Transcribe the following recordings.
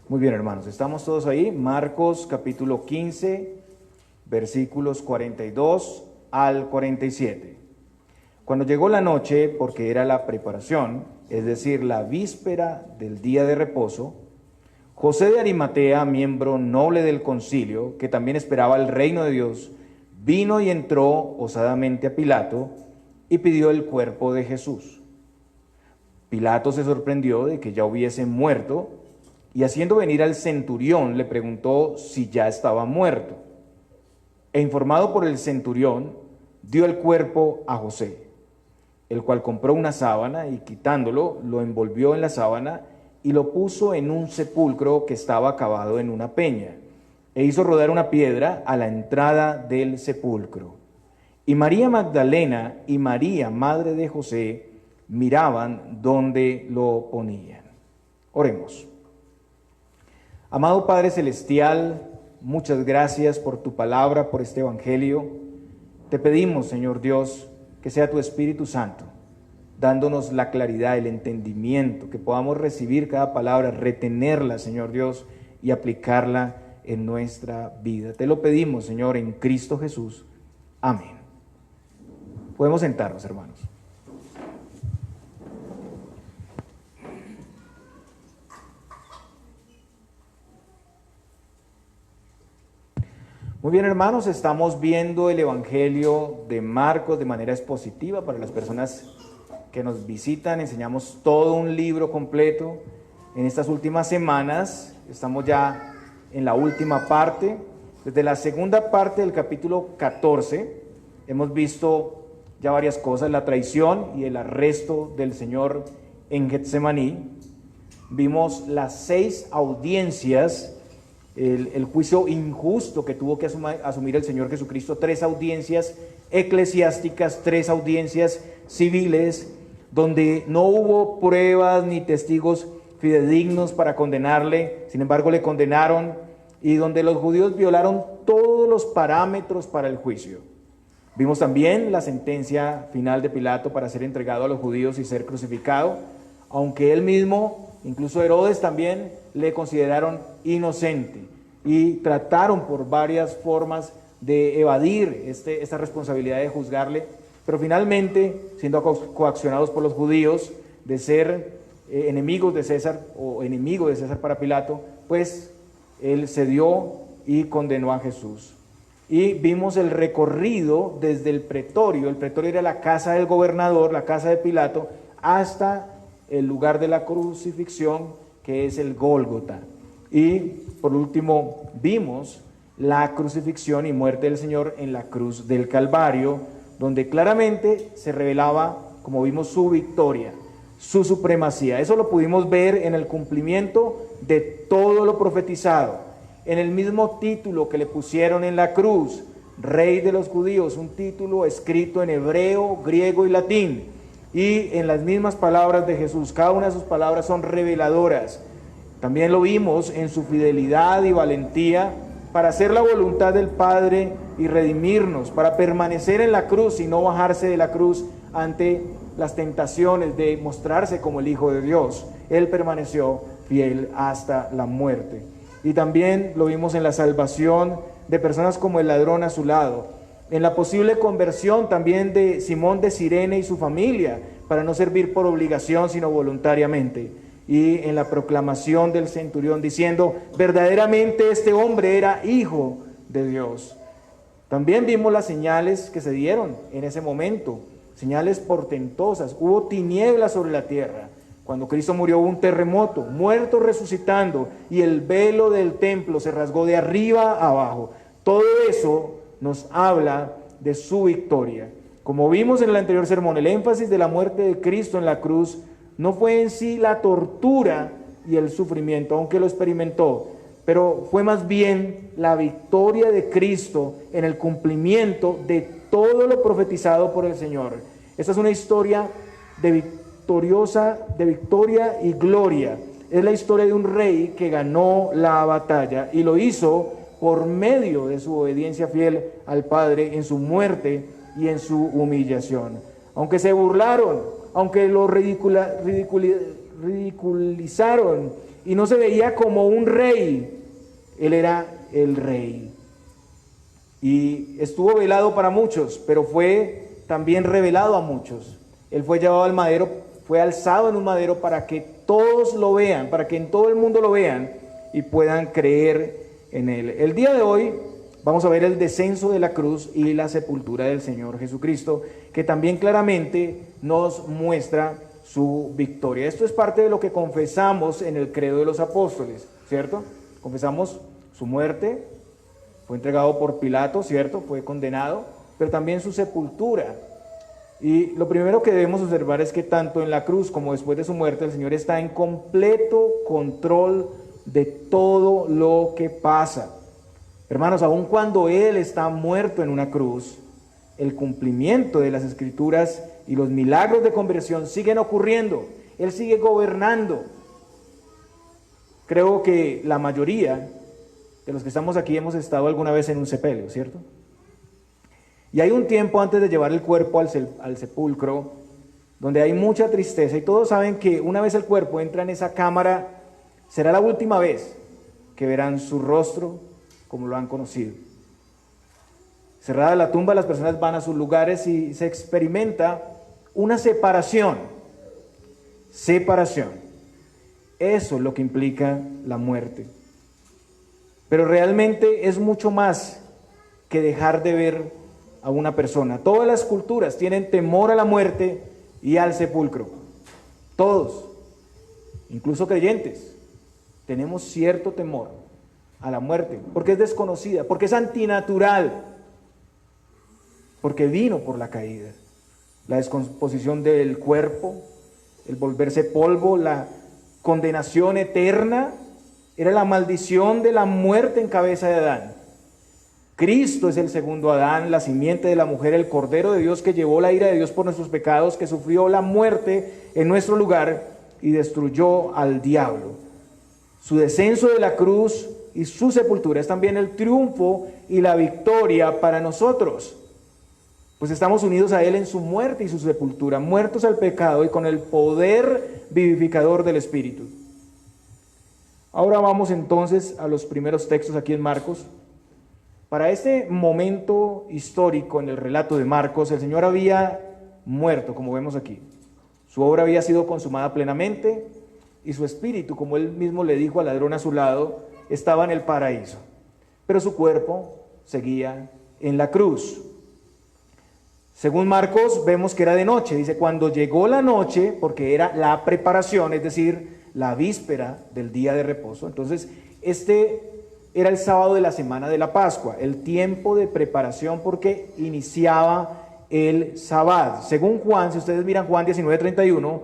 Muy bien, hermanos, estamos todos ahí. Marcos capítulo 15, versículos 42 al 47. Cuando llegó la noche, porque era la preparación, es decir, la víspera del día de reposo, José de Arimatea, miembro noble del concilio, que también esperaba el reino de Dios, vino y entró osadamente a Pilato y pidió el cuerpo de Jesús. Pilato se sorprendió de que ya hubiese muerto, y haciendo venir al centurión le preguntó si ya estaba muerto. E informado por el centurión, dio el cuerpo a José, el cual compró una sábana y quitándolo, lo envolvió en la sábana y lo puso en un sepulcro que estaba cavado en una peña, e hizo rodar una piedra a la entrada del sepulcro. Y María Magdalena y María, madre de José, miraban donde lo ponían. Oremos. Amado Padre Celestial, muchas gracias por tu palabra, por este evangelio. Te pedimos, Señor Dios, que sea tu Espíritu Santo, dándonos la claridad, el entendimiento, que podamos recibir cada palabra, retenerla, Señor Dios, y aplicarla en nuestra vida. Te lo pedimos, Señor, en Cristo Jesús. Amén. Podemos sentarnos, hermanos. Muy bien, hermanos, estamos viendo el Evangelio de Marcos de manera expositiva. Para las personas que nos visitan, enseñamos todo un libro completo. En estas últimas semanas, estamos ya en la última parte. Desde la segunda parte del capítulo 14, hemos visto ya varias cosas: la traición y el arresto del Señor en Getsemaní. Vimos las 6 audiencias, el juicio injusto que tuvo que asumir el Señor Jesucristo, 3 audiencias eclesiásticas, 3 audiencias civiles, donde no hubo pruebas ni testigos fidedignos para condenarle, sin embargo le condenaron, y donde los judíos violaron todos los parámetros para el juicio. Vimos también la sentencia final de Pilato para ser entregado a los judíos y ser crucificado, aunque él mismo, incluso Herodes también, le consideraron inocente y trataron por varias formas de evadir esta responsabilidad de juzgarle, pero finalmente, siendo coaccionados por los judíos de ser enemigos de César o enemigo de César para Pilato, pues él cedió y condenó a Jesús. Y vimos el recorrido desde el pretorio era la casa del gobernador, la casa de Pilato, hasta el lugar de la crucifixión, que es el Gólgota. Y por último vimos la crucifixión y muerte del Señor en la cruz del Calvario, donde claramente se revelaba, como vimos, su victoria, su supremacía. Eso lo pudimos ver en el cumplimiento de todo lo profetizado, en el mismo título que le pusieron en la cruz, Rey de los Judíos, un título escrito en hebreo, griego y latín, y en las mismas palabras de Jesús. Cada una de sus palabras son reveladoras. También lo vimos en su fidelidad y valentía para hacer la voluntad del Padre y redimirnos, para permanecer en la cruz y no bajarse de la cruz ante las tentaciones de mostrarse como el Hijo de Dios. Él permaneció fiel hasta la muerte. Y también lo vimos en la salvación de personas como el ladrón a su lado, en la posible conversión también de Simón de Cirene y su familia, para no servir por obligación sino voluntariamente, y en la proclamación del centurión diciendo: verdaderamente este hombre era hijo de Dios. También vimos las señales que se dieron en ese momento, señales portentosas. Hubo tinieblas sobre la tierra. Cuando Cristo murió hubo un terremoto, muertos resucitando, y el velo del templo se rasgó de arriba a abajo. Todo eso nos habla de su victoria. Como vimos en el anterior sermón, el énfasis de la muerte de Cristo en la cruz no fue en sí la tortura y el sufrimiento, aunque lo experimentó, pero fue más bien la victoria de Cristo en el cumplimiento de todo lo profetizado por el Señor. Esta es una historia de victoria y gloria. Es la historia de un rey que ganó la batalla y lo hizo por medio de su obediencia fiel al Padre en su muerte y en su humillación. Aunque se burlaron, aunque lo ridiculizaron y no se veía como un rey, Él era el rey. Y estuvo velado para muchos, pero fue también revelado a muchos. Él fue llevado al madero, fue alzado en un madero para que todos lo vean, para que en todo el mundo lo vean y puedan creer en Él. El día de hoy vamos a ver el descenso de la cruz y la sepultura del Señor Jesucristo, que también claramente nos muestra su victoria. Esto es parte de lo que confesamos en el credo de los apóstoles, ¿cierto? Confesamos su muerte, fue entregado por Pilato, ¿cierto? Fue condenado, pero también su sepultura. Y lo primero que debemos observar es que tanto en la cruz como después de su muerte, el Señor está en completo control de todo lo que pasa. Hermanos, aun cuando Él está muerto en una cruz, el cumplimiento de las Escrituras y los milagros de conversión siguen ocurriendo. Él sigue gobernando. Creo que la mayoría de los que estamos aquí hemos estado alguna vez en un sepelio, ¿cierto? Y hay un tiempo antes de llevar el cuerpo al sepulcro, donde hay mucha tristeza, y todos saben que una vez el cuerpo entra en esa cámara, será la última vez que verán su rostro como lo han conocido. Cerrada la tumba, las personas van a sus lugares y se experimenta una separación. Separación. Eso es lo que implica la muerte. Pero realmente es mucho más que dejar de ver a una persona. Todas las culturas tienen temor a la muerte y al sepulcro. Todos, incluso creyentes, tenemos cierto temor a la muerte, porque es desconocida, porque es antinatural, porque vino por la caída, la descomposición del cuerpo, el volverse polvo, la condenación eterna. Era la maldición de la muerte en cabeza de Adán. Cristo es el segundo Adán, la simiente de la mujer, el Cordero de Dios que llevó la ira de Dios por nuestros pecados, que sufrió la muerte en nuestro lugar y destruyó al diablo. Su descenso de la cruz y su sepultura es también el triunfo y la victoria para nosotros, pues estamos unidos a Él en su muerte y su sepultura, muertos al pecado y con el poder vivificador del Espíritu. Ahora vamos entonces a los primeros textos aquí en Marcos. Para este momento histórico en el relato de Marcos, el Señor había muerto, como vemos aquí. Su obra había sido consumada plenamente y su espíritu, como Él mismo le dijo al ladrón a su lado, estaba en el paraíso. Pero su cuerpo seguía en la cruz. Según Marcos, vemos que era de noche. Dice, cuando llegó la noche, porque era la preparación, es decir, la víspera del día de reposo. Entonces, este era el sábado de la semana de la Pascua, el tiempo de preparación porque iniciaba el sábado. Según Juan, si ustedes miran Juan 19:31,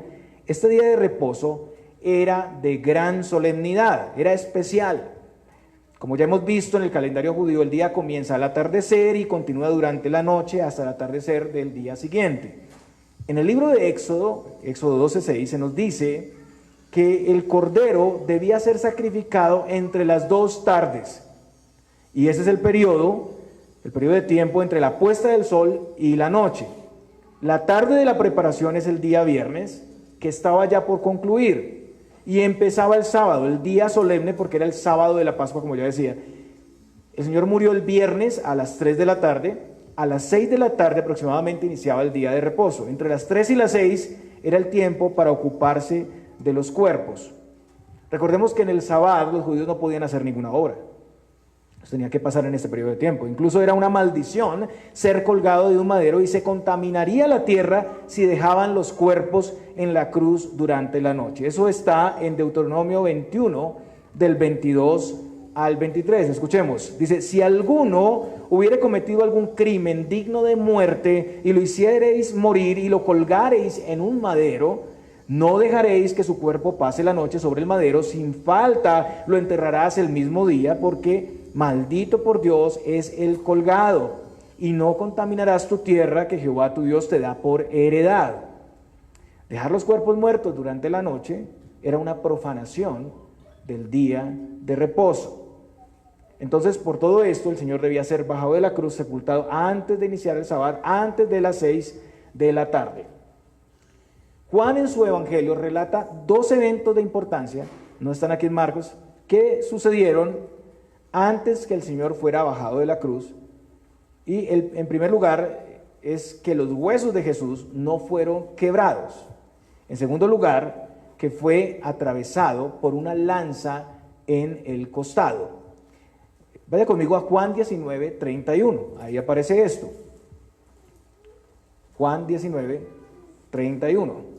este día de reposo era de gran solemnidad, era especial. Como ya hemos visto en el calendario judío, el día comienza al atardecer y continúa durante la noche hasta el atardecer del día siguiente. En el libro de Éxodo 12:6, se nos dice que el cordero debía ser sacrificado entre las 2 tardes. Y ese es el periodo de tiempo entre la puesta del sol y la noche. La tarde de la preparación es el día viernes, que estaba ya por concluir. Y empezaba el sábado, el día solemne, porque era el sábado de la Pascua, como ya decía. El Señor murió el viernes a las 3 de la tarde. A las 6 de la tarde aproximadamente iniciaba el día de reposo. Entre las 3 y las 6 era el tiempo para ocuparse de los cuerpos. Recordemos que en el sábado los judíos no podían hacer ninguna obra. Tenía que pasar en este periodo de tiempo. Incluso era una maldición ser colgado de un madero y se contaminaría la tierra si dejaban los cuerpos en la cruz durante la noche. Eso está en Deuteronomio 21, del 22 al 23. Escuchemos. Dice, si alguno hubiere cometido algún crimen digno de muerte y lo hiciereis morir y lo colgareis en un madero, no dejaréis que su cuerpo pase la noche sobre el madero, sin falta lo enterrarás el mismo día, porque maldito por Dios es el colgado, y no contaminarás tu tierra que Jehová tu Dios te da por heredad. Dejar los cuerpos muertos durante la noche era una profanación del día de reposo. Entonces, por todo esto, el Señor debía ser bajado de la cruz, sepultado antes de iniciar el sábado, antes de las 6 de la tarde. Juan en su evangelio relata 2 eventos de importancia no están aquí en Marcos, que sucedieron antes que el Señor fuera bajado de la cruz. Y en primer lugar es que los huesos de Jesús no fueron quebrados. En segundo lugar, que fue atravesado por una lanza en el costado. Vaya conmigo a Juan 19, 31. Ahí aparece esto. Juan 19, 31.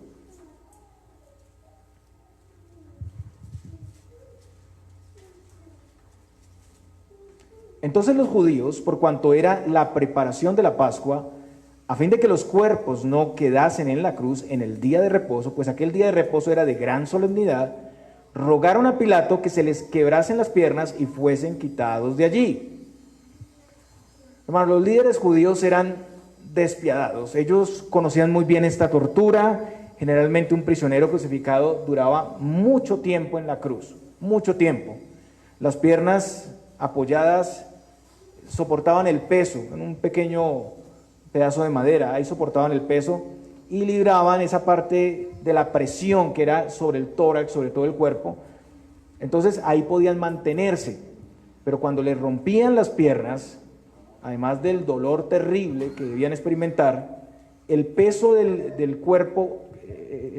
Entonces los judíos, por cuanto era la preparación de la Pascua, a fin de que los cuerpos no quedasen en la cruz en el día de reposo, pues aquel día de reposo era de gran solemnidad, rogaron a Pilato que se les quebrasen las piernas y fuesen quitados de allí. Hermanos, los líderes judíos eran despiadados. Ellos conocían muy bien esta tortura. Generalmente un prisionero crucificado duraba mucho tiempo en la cruz, mucho tiempo. Las piernas apoyadas soportaban el peso en un pequeño pedazo de madera, ahí soportaban el peso y libraban esa parte de la presión que era sobre el tórax, sobre todo el cuerpo. Entonces ahí podían mantenerse, pero cuando les rompían las piernas, además del dolor terrible que debían experimentar, el peso del cuerpo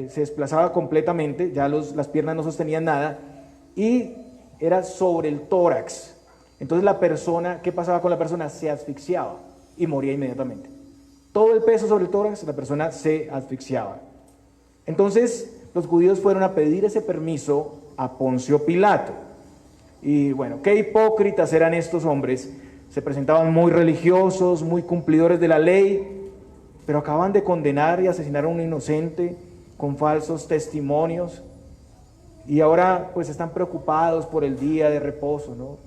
se desplazaba completamente, ya las piernas no sostenían nada y era sobre el tórax. Entonces la persona, ¿qué pasaba con la persona? Se asfixiaba y moría inmediatamente. Todo el peso sobre el tórax, la persona se asfixiaba. Entonces los judíos fueron a pedir ese permiso a Poncio Pilato. Y bueno, qué hipócritas eran estos hombres. Se presentaban muy religiosos, muy cumplidores de la ley, pero acaban de condenar y asesinar a un inocente con falsos testimonios. Y ahora pues están preocupados por el día de reposo, ¿no?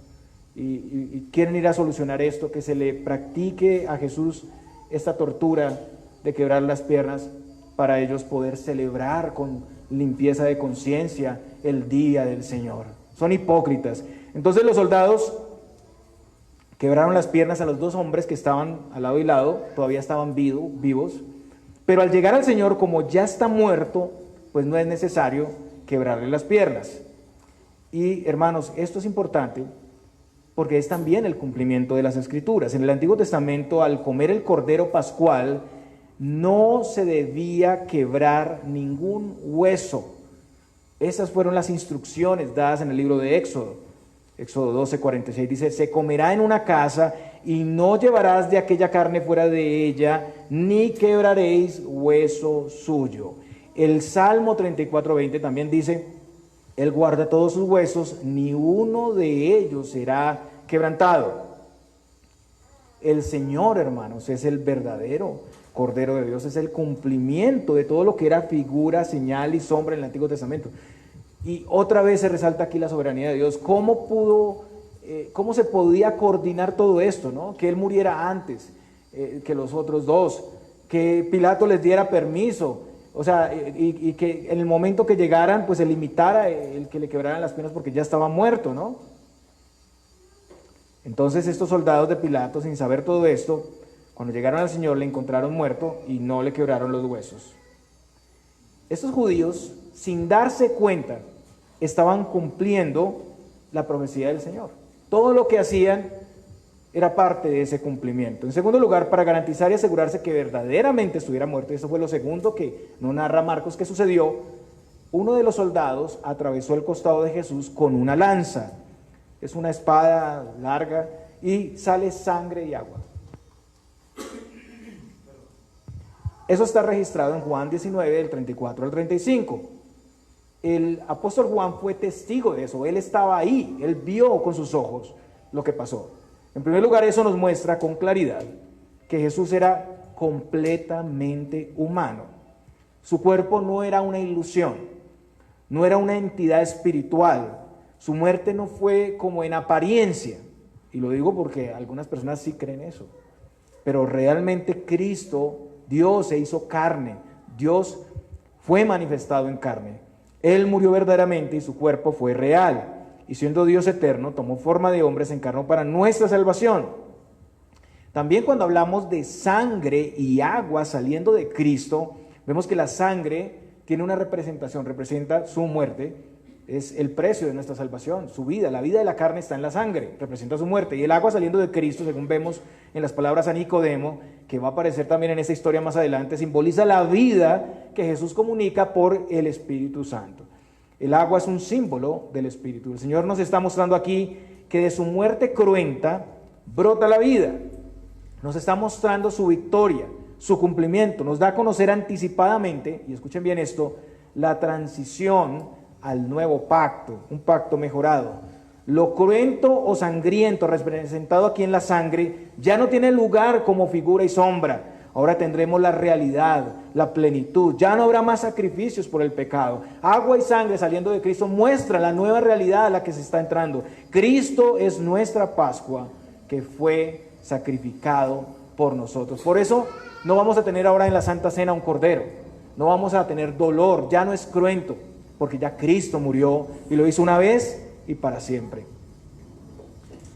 Y quieren ir a solucionar esto, que se le practique a Jesús esta tortura de quebrar las piernas para ellos poder celebrar con limpieza de conciencia el día del Señor. Son hipócritas. Entonces los soldados quebraron las piernas a los dos hombres que estaban al lado y lado, todavía estaban vivos, pero al llegar al Señor, como ya está muerto, pues no es necesario quebrarle las piernas. Y hermanos, esto es importante porque es también el cumplimiento de las Escrituras. En el Antiguo Testamento, al comer el cordero pascual, no se debía quebrar ningún hueso. Esas fueron las instrucciones dadas en el libro de Éxodo. Éxodo 12, 46 dice: se comerá en una casa y no llevarás de aquella carne fuera de ella, ni quebraréis hueso suyo. El Salmo 34, 20 también dice: Él guarda todos sus huesos, ni uno de ellos será quebrantado. El Señor, hermanos, es el verdadero Cordero de Dios, es el cumplimiento de todo lo que era figura, señal y sombra en el Antiguo Testamento. Y otra vez se resalta aquí la soberanía de Dios. ¿Cómo se podía coordinar todo esto, ¿no? Que Él muriera antes que los otros dos, que Pilato les diera permiso, o sea, y que en el momento que llegaran, pues se limitara el que le quebraran las piernas porque ya estaba muerto, ¿no? Entonces estos soldados de Pilato, sin saber todo esto, cuando llegaron al Señor le encontraron muerto y no le quebraron los huesos. Estos judíos, sin darse cuenta, estaban cumpliendo la profecía del Señor. Todo lo que hacían era parte de ese cumplimiento. En segundo lugar, para garantizar y asegurarse que verdaderamente estuviera muerto, y eso fue lo segundo que no narra Marcos que sucedió, uno de los soldados atravesó el costado de Jesús con una lanza. Es una espada larga y sale sangre y agua. Eso está registrado en Juan 19, del 34 al 35. El apóstol Juan fue testigo de eso, él estaba ahí, él vio con sus ojos lo que pasó. En primer lugar, eso nos muestra con claridad que Jesús era completamente humano. Su cuerpo no era una ilusión, no era una entidad espiritual. Su muerte no fue como en apariencia, y lo digo porque algunas personas sí creen eso, pero realmente Cristo, Dios se hizo carne, Dios fue manifestado en carne. Él murió verdaderamente y su cuerpo fue real. Y siendo Dios eterno, tomó forma de hombre, se encarnó para nuestra salvación. También cuando hablamos de sangre y agua saliendo de Cristo, vemos que la sangre tiene una representación, representa su muerte, es el precio de nuestra salvación, su vida. La vida de la carne está en la sangre, representa su muerte. Y el agua saliendo de Cristo, según vemos en las palabras a Nicodemo, que va a aparecer también en esta historia más adelante, simboliza la vida que Jesús comunica por el Espíritu Santo. El agua es un símbolo del Espíritu. El Señor nos está mostrando aquí que de su muerte cruenta brota la vida. Nos está mostrando su victoria, su cumplimiento. Nos da a conocer anticipadamente, y escuchen bien esto, la transición al nuevo pacto, un pacto mejorado. Lo cruento o sangriento representado aquí en la sangre ya no tiene lugar como figura y sombra. Ahora tendremos la realidad, la plenitud. Ya no habrá más sacrificios por el pecado. Agua y sangre saliendo de Cristo muestra la nueva realidad a la que se está entrando. Cristo es nuestra Pascua que fue sacrificado por nosotros. Por eso no vamos a tener ahora en la Santa Cena un cordero. No vamos a tener dolor, ya no es cruento, porque ya Cristo murió y lo hizo una vez y para siempre.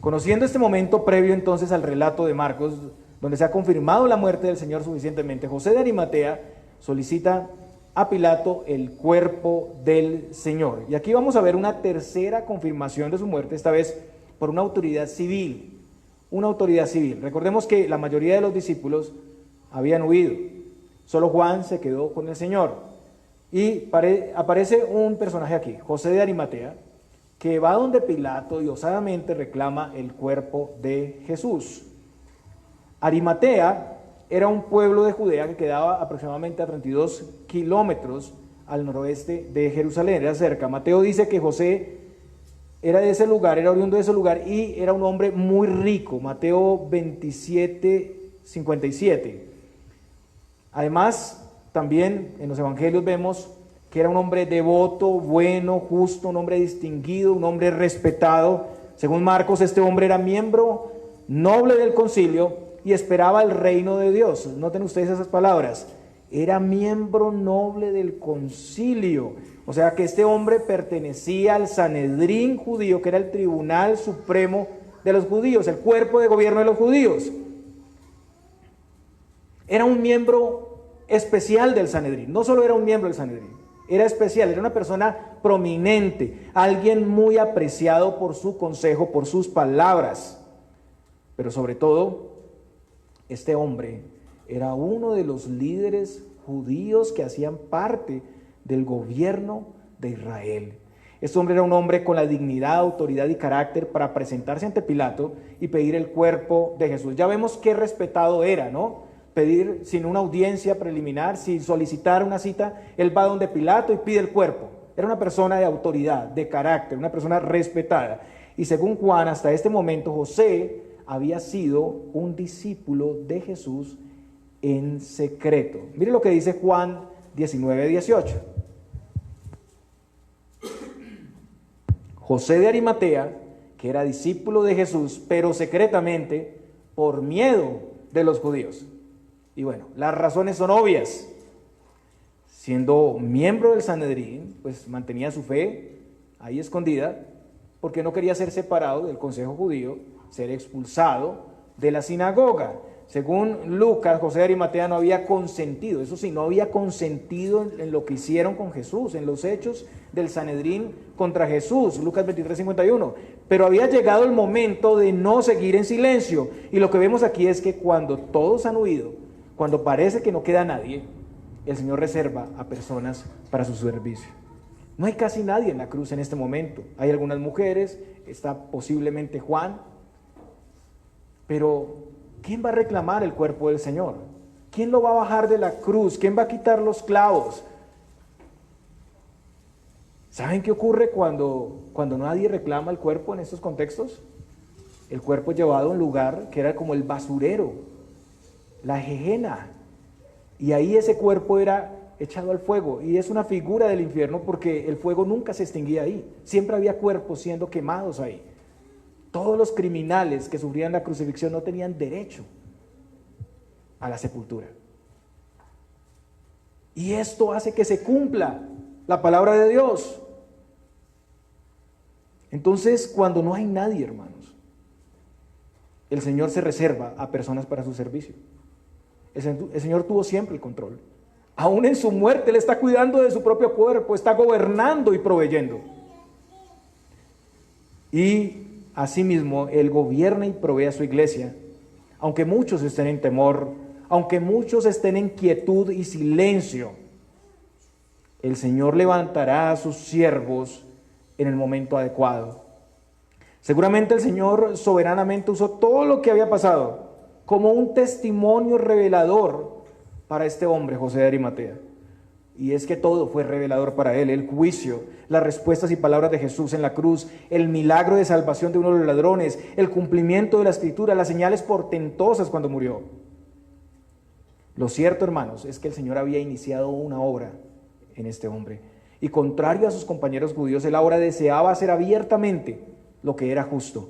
Conociendo este momento previo entonces al relato de Marcos, donde se ha confirmado la muerte del Señor suficientemente, José de Arimatea solicita a Pilato el cuerpo del Señor. Y aquí vamos a ver una tercera confirmación de su muerte, esta vez por una autoridad civil. Una autoridad civil. Recordemos que la mayoría de los discípulos habían huido. Solo Juan se quedó con el Señor. Y aparece un personaje aquí, José de Arimatea, que va donde Pilato y osadamente reclama el cuerpo de Jesús. Arimatea era un pueblo de Judea que quedaba aproximadamente a 32 kilómetros al noroeste de Jerusalén, era cerca. Mateo dice que José era de ese lugar, era oriundo de ese lugar y era un hombre muy rico. Mateo 27:57. Además, también en los evangelios vemos que era un hombre devoto, bueno, justo, un hombre distinguido, un hombre respetado. Según Marcos, este hombre era miembro noble del concilio y esperaba el reino de Dios. Noten ustedes esas palabras. Era miembro noble del concilio. O sea que este hombre pertenecía al Sanedrín judío, que era el tribunal supremo de los judíos, el cuerpo de gobierno de los judíos. Era un miembro especial del Sanedrín. No solo era un miembro del Sanedrín, era especial, era una persona prominente, alguien muy apreciado por su consejo, por sus palabras. Pero sobre todo, este hombre era uno de los líderes judíos que hacían parte del gobierno de Israel. Este hombre era un hombre con la dignidad, autoridad y carácter para presentarse ante Pilato y pedir el cuerpo de Jesús. Ya vemos qué respetado era, ¿no? Pedir sin una audiencia preliminar, sin solicitar una cita, él va donde Pilato y pide el cuerpo. Era una persona de autoridad, de carácter, una persona respetada. Y según Juan, hasta este momento, José había sido un discípulo de Jesús en secreto. Mire lo que dice Juan 19:18. José de Arimatea, que era discípulo de Jesús, pero secretamente por miedo de los judíos. Y bueno, las razones son obvias. Siendo miembro del Sanedrín, pues mantenía su fe ahí escondida, porque no quería ser separado del consejo judío, ser expulsado de la sinagoga. Según Lucas, José de Arimatea no había consentido, eso sí, no había consentido en lo que hicieron con Jesús, en los hechos del Sanedrín contra Jesús, Lucas 23:51. Pero había llegado el momento de no seguir en silencio. Y lo que vemos aquí es que cuando todos han huido, cuando parece que no queda nadie, el Señor reserva a personas para su servicio. No hay casi nadie en la cruz en este momento. Hay algunas mujeres, está posiblemente Juan, pero ¿quién va a reclamar el cuerpo del Señor? ¿Quién lo va a bajar de la cruz? ¿Quién va a quitar los clavos? ¿Saben qué ocurre cuando nadie reclama el cuerpo en estos contextos? El cuerpo es llevado a un lugar que era como el basurero, la Gehenna, y ahí ese cuerpo era echado al fuego, y es una figura del infierno porque el fuego nunca se extinguía ahí, siempre había cuerpos siendo quemados ahí. Todos los criminales que sufrían la crucifixión no tenían derecho a la sepultura. Y esto hace que se cumpla la palabra de Dios. Entonces, cuando no hay nadie, hermanos, el Señor se reserva a personas para su servicio. El Señor tuvo siempre el control. Aún en su muerte, Él está cuidando de su propio cuerpo, está gobernando y proveyendo. Y asimismo, Él gobierna y provee a su iglesia, aunque muchos estén en temor, aunque muchos estén en quietud y silencio. El Señor levantará a sus siervos en el momento adecuado. Seguramente el Señor soberanamente usó todo lo que había pasado como un testimonio revelador para este hombre, José de Arimatea. Y es que todo fue revelador para él: el juicio, las respuestas y palabras de Jesús en la cruz, el milagro de salvación de uno de los ladrones, el cumplimiento de la Escritura, las señales portentosas cuando murió. Lo cierto, hermanos, es que el Señor había iniciado una obra en este hombre, y contrario a sus compañeros judíos, él ahora deseaba hacer abiertamente lo que era justo.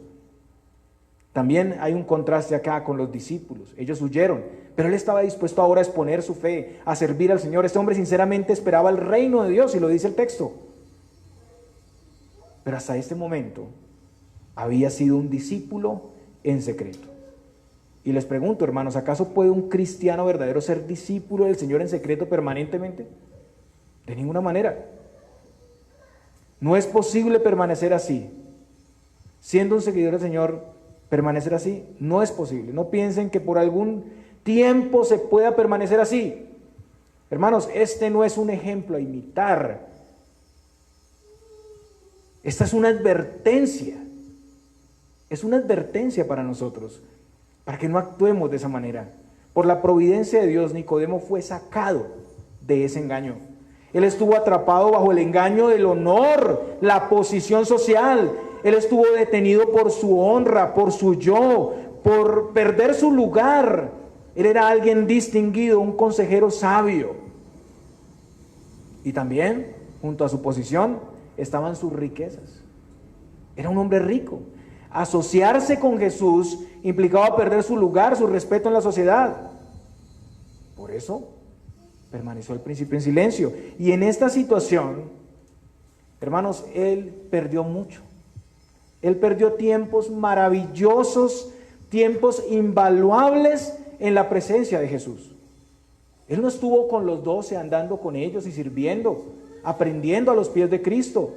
También hay un contraste acá con los discípulos. Ellos huyeron, pero él estaba dispuesto ahora a exponer su fe, a servir al Señor. Este hombre sinceramente esperaba el reino de Dios, y lo dice el texto. Pero hasta este momento había sido un discípulo en secreto. Y les pregunto, hermanos, ¿acaso puede un cristiano verdadero ser discípulo del Señor en secreto permanentemente? De ninguna manera. No es posible permanecer así. Siendo un seguidor del Señor, permanecer así no es posible. No piensen que por algún tiempo se pueda permanecer así. Hermanos, este no es un ejemplo a imitar. Esta es una advertencia. Es una advertencia para nosotros, para que no actuemos de esa manera. Por la providencia de Dios, Nicodemo fue sacado de ese engaño. Él estuvo atrapado bajo el engaño del honor, la posición social. Él estuvo detenido por su honra, por su yo, por perder su lugar. Él era alguien distinguido, un consejero sabio. Y también, junto a su posición, estaban sus riquezas. Era un hombre rico. Asociarse con Jesús implicaba perder su lugar, su respeto en la sociedad. Por eso permaneció al principio en silencio. Y en esta situación, hermanos, él perdió mucho. Él perdió tiempos maravillosos, tiempos invaluables en la presencia de Jesús. Él no estuvo con los 12 andando con ellos y sirviendo, aprendiendo a los pies de Cristo.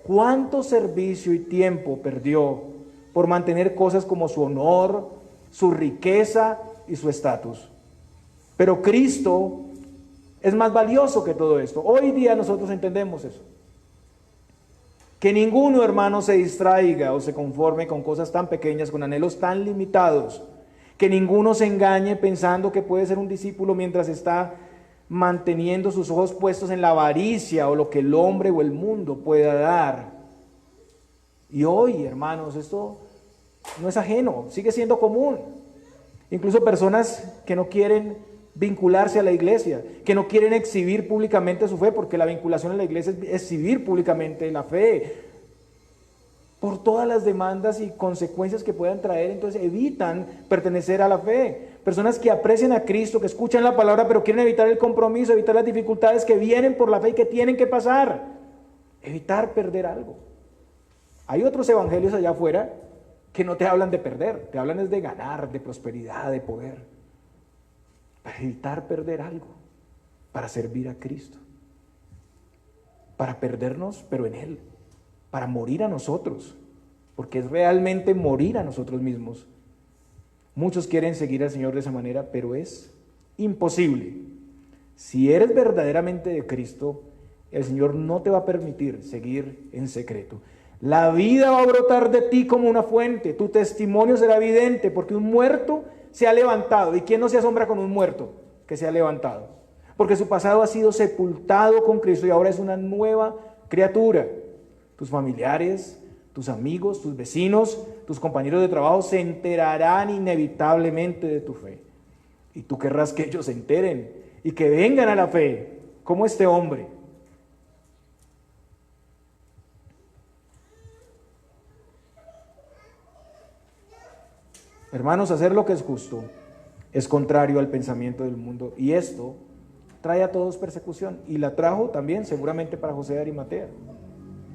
¿Cuánto servicio y tiempo perdió por mantener cosas como su honor, su riqueza y su estatus? Pero Cristo es más valioso que todo esto. Hoy día nosotros entendemos eso. Que ninguno, hermano, se distraiga o se conforme con cosas tan pequeñas, con anhelos tan limitados. Que ninguno se engañe pensando que puede ser un discípulo mientras está manteniendo sus ojos puestos en la avaricia o lo que el hombre o el mundo pueda dar. Y hoy, hermanos, esto no es ajeno, sigue siendo común. Incluso personas que no quieren vincularse a la iglesia, que no quieren exhibir públicamente su fe, porque la vinculación a la iglesia es exhibir públicamente la fe, por todas las demandas y consecuencias que puedan traer. Entonces evitan pertenecer a la fe. Personas que aprecian a Cristo, que escuchan la palabra, pero quieren evitar el compromiso, evitar las dificultades que vienen por la fe y que tienen que pasar, evitar perder algo. Hay otros evangelios allá afuera que no te hablan de perder, te hablan es de ganar, de prosperidad, de poder, para evitar perder algo, para servir a Cristo, para perdernos, pero en Él, para morir a nosotros, porque es realmente morir a nosotros mismos. Muchos quieren seguir al Señor de esa manera, pero es imposible. Si eres verdaderamente de Cristo, el Señor no te va a permitir seguir en secreto. La vida va a brotar de ti como una fuente, tu testimonio será evidente, porque un muerto se ha levantado. ¿Y quién no se asombra con un muerto que se ha levantado? Porque su pasado ha sido sepultado con Cristo y ahora es una nueva criatura. Tus familiares, tus amigos, tus vecinos, tus compañeros de trabajo se enterarán inevitablemente de tu fe. Y tú querrás que ellos se enteren y que vengan a la fe, como este hombre. Hermanos, hacer lo que es justo es contrario al pensamiento del mundo, y esto trae a todos persecución, y la trajo también seguramente para José de Arimatea.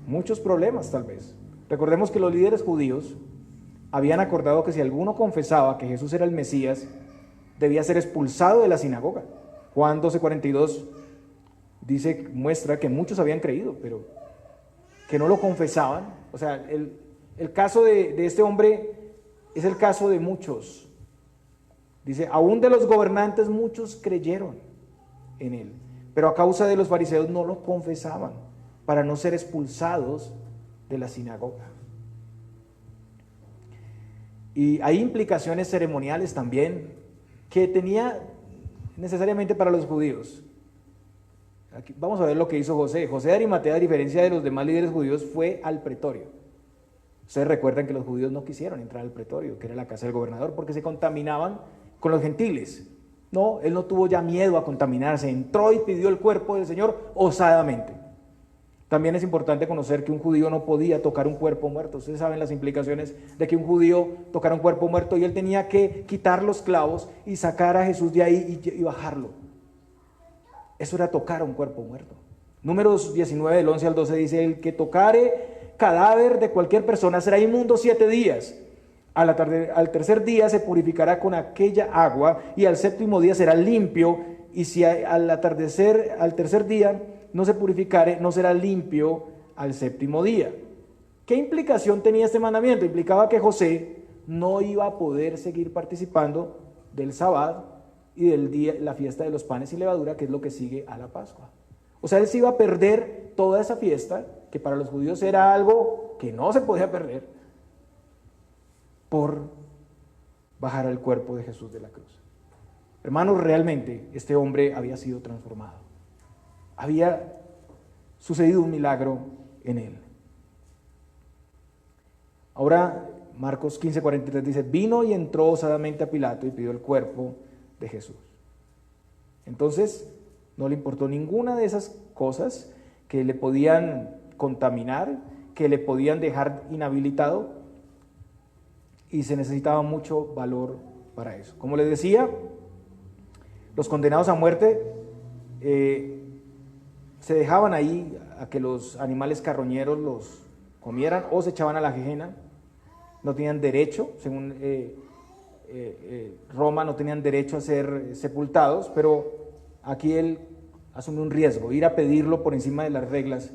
Muchos problemas tal vez. Recordemos que los líderes judíos habían acordado que si alguno confesaba que Jesús era el Mesías, debía ser expulsado de la sinagoga. Juan 12:42 muestra que muchos habían creído, pero que no lo confesaban. O sea, el caso de este hombre es el caso de muchos. Dice, aún de los gobernantes muchos creyeron en él, pero a causa de los fariseos no lo confesaban para no ser expulsados de la sinagoga. Y hay implicaciones ceremoniales también que tenía necesariamente para los judíos. Aquí vamos a ver lo que hizo José. José de Arimatea, a diferencia de los demás líderes judíos, fue al pretorio. Ustedes recuerdan que los judíos no quisieron entrar al pretorio, que era la casa del gobernador, porque se contaminaban con los gentiles. No, él no tuvo ya miedo a contaminarse, entró y pidió el cuerpo del Señor osadamente. También es importante conocer que un judío no podía tocar un cuerpo muerto. Ustedes saben las implicaciones de que un judío tocara un cuerpo muerto, y él tenía que quitar los clavos y sacar a Jesús de ahí y bajarlo. Eso era tocar a un cuerpo muerto. Números 19, del 11 al 12 dice, el que tocare cadáver de cualquier persona será inmundo 7 días. Al tercer día se purificará con aquella agua, y al séptimo día será limpio, y si al tercer día no se purificare, no será limpio al séptimo día. ¿Qué implicación tenía este mandamiento? Implicaba que José no iba a poder seguir participando del Sabbat y del día, la fiesta de los panes y levadura, que es lo que sigue a la Pascua. O sea, él se iba a perder toda esa fiesta, que para los judíos era algo que no se podía perder, por bajar al cuerpo de Jesús de la cruz. Hermanos, realmente este hombre había sido transformado. Había sucedido un milagro en él. Ahora, Marcos 15:43 dice, vino y entró osadamente a Pilato y pidió el cuerpo de Jesús. Entonces, no le importó ninguna de esas cosas que le podían contaminar, que le podían dejar inhabilitado, y se necesitaba mucho valor para eso. Como les decía, los condenados a muerte se dejaban ahí a que los animales carroñeros los comieran o se echaban a la gehenna. No tenían derecho, según Roma, no tenían derecho a ser sepultados, pero aquí él asume un riesgo, ir a pedirlo por encima de las reglas.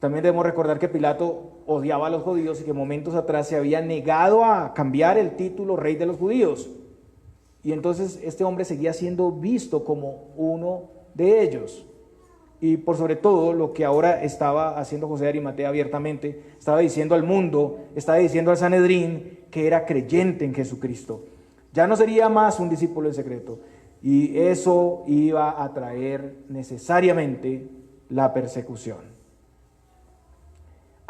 También debemos recordar que Pilato odiaba a los judíos y que momentos atrás se había negado a cambiar el título rey de los judíos. Y entonces este hombre seguía siendo visto como uno de ellos. Y por sobre todo lo que ahora estaba haciendo José de Arimatea abiertamente, estaba diciendo al mundo, estaba diciendo al Sanedrín que era creyente en Jesucristo. Ya no sería más un discípulo en secreto. Y eso iba a traer necesariamente la persecución.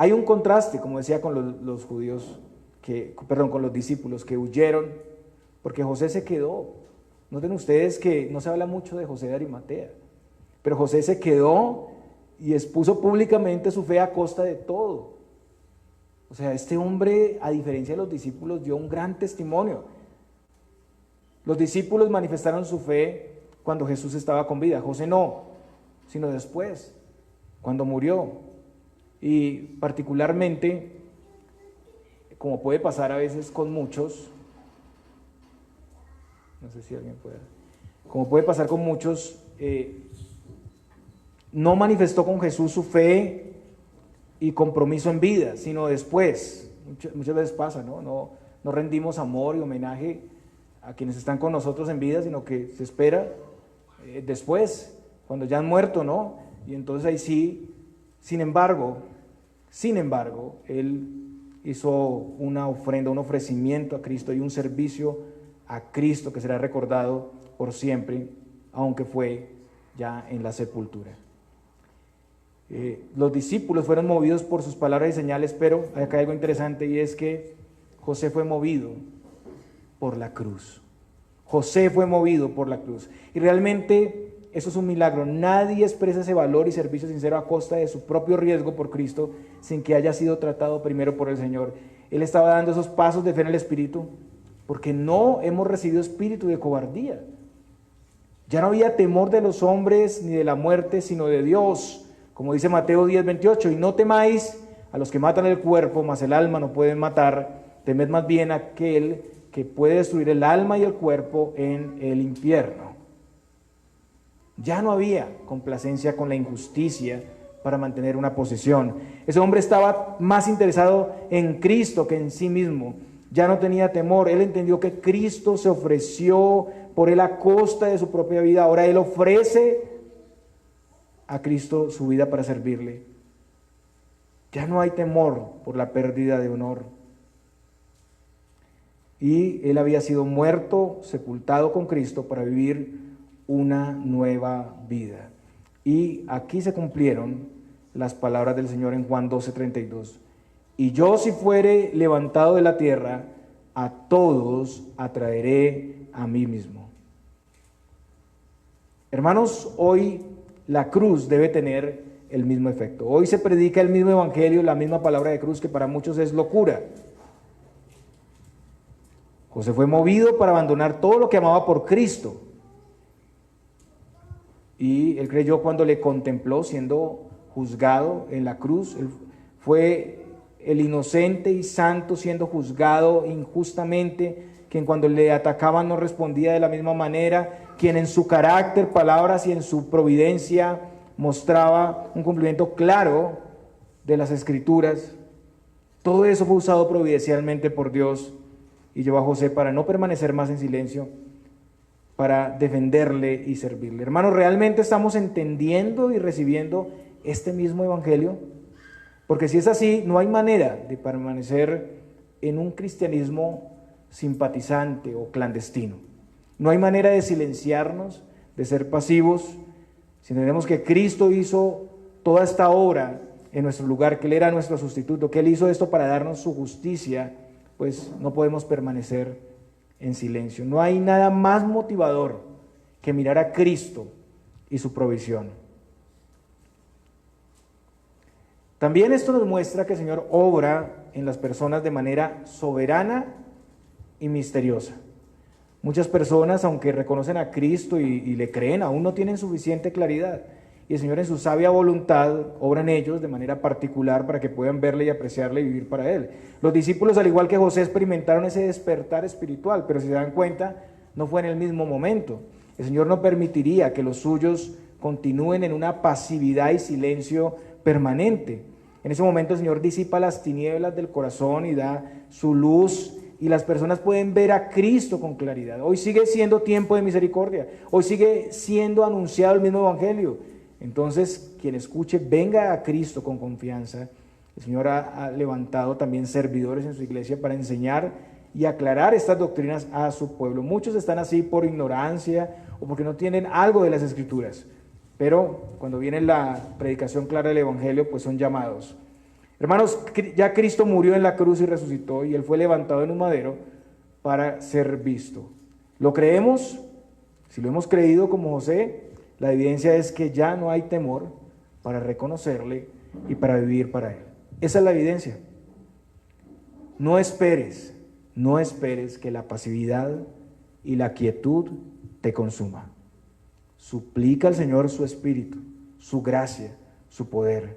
Hay un contraste, como decía, con los judíos, con los discípulos que huyeron, porque José se quedó. Noten ustedes que no se habla mucho de José de Arimatea, pero José se quedó y expuso públicamente su fe a costa de todo. O sea, este hombre, a diferencia de los discípulos, dio un gran testimonio. Los discípulos manifestaron su fe cuando Jesús estaba con vida. José no, sino después, cuando murió. Y particularmente, como puede pasar a veces con muchos, no sé si alguien puede, como puede pasar con muchos, no manifestó con Jesús su fe y compromiso en vida, sino después. Muchas veces pasa, ¿no? No rendimos amor y homenaje a quienes están con nosotros en vida, sino que se espera después, cuando ya han muerto, ¿no? Y entonces ahí sí. Sin embargo, él hizo una ofrenda, un ofrecimiento a Cristo y un servicio a Cristo que será recordado por siempre, aunque fue ya en la sepultura. Los discípulos fueron movidos por sus palabras y señales, pero acá hay algo interesante, y es que José fue movido por la cruz. José fue movido por la cruz. Y realmente eso es un milagro. Nadie expresa ese valor y servicio sincero a costa de su propio riesgo por Cristo, sin que haya sido tratado primero por el Señor. Él estaba dando esos pasos de fe en el Espíritu, porque no hemos recibido espíritu de cobardía. Ya no había temor de los hombres ni de la muerte, sino de Dios. Como dice Mateo 10:28, y no temáis a los que matan el cuerpo, mas el alma no pueden matar. Temed más bien a aquel que puede destruir el alma y el cuerpo en el infierno. Ya no había complacencia con la injusticia para mantener una posición. Ese hombre estaba más interesado en Cristo que en sí mismo. Ya no tenía temor. Él entendió que Cristo se ofreció por él a costa de su propia vida. Ahora él ofrece a Cristo su vida para servirle. Ya no hay temor por la pérdida de honor. Y él había sido muerto, sepultado con Cristo para vivir una nueva vida. Y aquí se cumplieron las palabras del Señor en Juan 12:32. Y yo, si fuere levantado de la tierra, a todos atraeré a mí mismo. Hermanos, hoy la cruz debe tener el mismo efecto. Hoy se predica el mismo evangelio, la misma palabra de cruz, que para muchos es locura. José fue movido para abandonar todo lo que amaba por Cristo. Y él creyó cuando le contempló siendo juzgado en la cruz. Él fue el inocente y santo siendo juzgado injustamente, quien cuando le atacaban no respondía de la misma manera, quien en su carácter, palabras y en su providencia mostraba un cumplimiento claro de las Escrituras. Todo eso fue usado providencialmente por Dios y llevó a José para no permanecer más en silencio, para defenderle y servirle. Hermanos, ¿realmente estamos entendiendo y recibiendo este mismo evangelio? Porque si es así, no hay manera de permanecer en un cristianismo simpatizante o clandestino. No hay manera de silenciarnos, de ser pasivos. Si entendemos que Cristo hizo toda esta obra en nuestro lugar, que Él era nuestro sustituto, que Él hizo esto para darnos su justicia, pues no podemos permanecer en silencio. No hay nada más motivador que mirar a Cristo y su provisión. También esto nos muestra que el Señor obra en las personas de manera soberana y misteriosa. Muchas personas, aunque reconocen a Cristo y le creen, aún no tienen suficiente claridad. Y el Señor en su sabia voluntad obra en ellos de manera particular para que puedan verle y apreciarle y vivir para Él. Los discípulos, al igual que José, experimentaron ese despertar espiritual, pero si se dan cuenta, no fue en el mismo momento. El Señor no permitiría que los suyos continúen en una pasividad y silencio permanente. En ese momento el Señor disipa las tinieblas del corazón y da su luz, y las personas pueden ver a Cristo con claridad. Hoy sigue siendo tiempo de misericordia, hoy sigue siendo anunciado el mismo evangelio. Entonces, quien escuche, venga a Cristo con confianza. El Señor ha levantado también servidores en su iglesia para enseñar y aclarar estas doctrinas a su pueblo. Muchos están así por ignorancia o porque no tienen algo de las Escrituras, pero cuando viene la predicación clara del evangelio, pues son llamados. Hermanos, ya Cristo murió en la cruz y resucitó, y Él fue levantado en un madero para ser visto. ¿Lo creemos? Si lo hemos creído como José, la evidencia es que ya no hay temor para reconocerle y para vivir para Él. Esa es la evidencia. No esperes que la pasividad y la quietud te consuma. Suplica al Señor su espíritu, su gracia, su poder,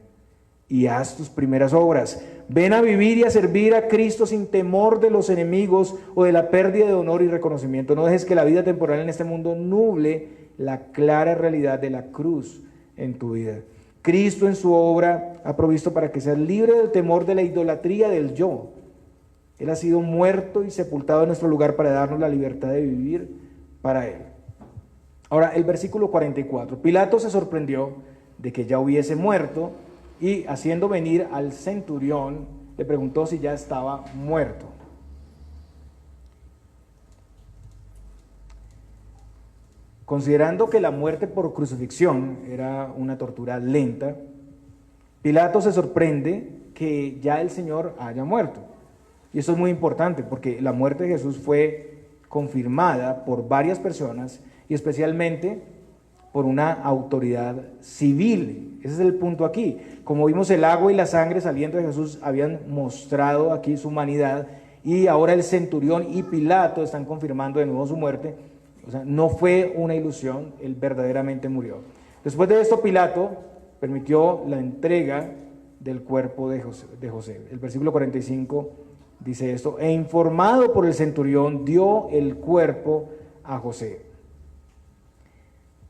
y haz tus primeras obras. Ven a vivir y a servir a Cristo sin temor de los enemigos o de la pérdida de honor y reconocimiento. No dejes que la vida temporal en este mundo nuble la clara realidad de la cruz en tu vida. Cristo en su obra ha provisto para que seas libre del temor de la idolatría del yo. Él ha sido muerto y sepultado en nuestro lugar para darnos la libertad de vivir para Él. Ahora, el versículo 44. Pilato se sorprendió de que ya hubiese muerto, y haciendo venir al centurión, le preguntó si ya estaba muerto. Considerando que la muerte por crucifixión era una tortura lenta, Pilato se sorprende que ya el Señor haya muerto. Y eso es muy importante porque la muerte de Jesús fue confirmada por varias personas y especialmente por una autoridad civil. Ese es el punto aquí. Como vimos, el agua y la sangre saliendo de Jesús habían mostrado aquí su humanidad, y ahora el centurión y Pilato están confirmando de nuevo su muerte. O sea, no fue una ilusión, Él verdaderamente murió. Después de esto, Pilato permitió la entrega del cuerpo de José. El versículo 45 dice esto: e informado por el centurión, dio el cuerpo a José.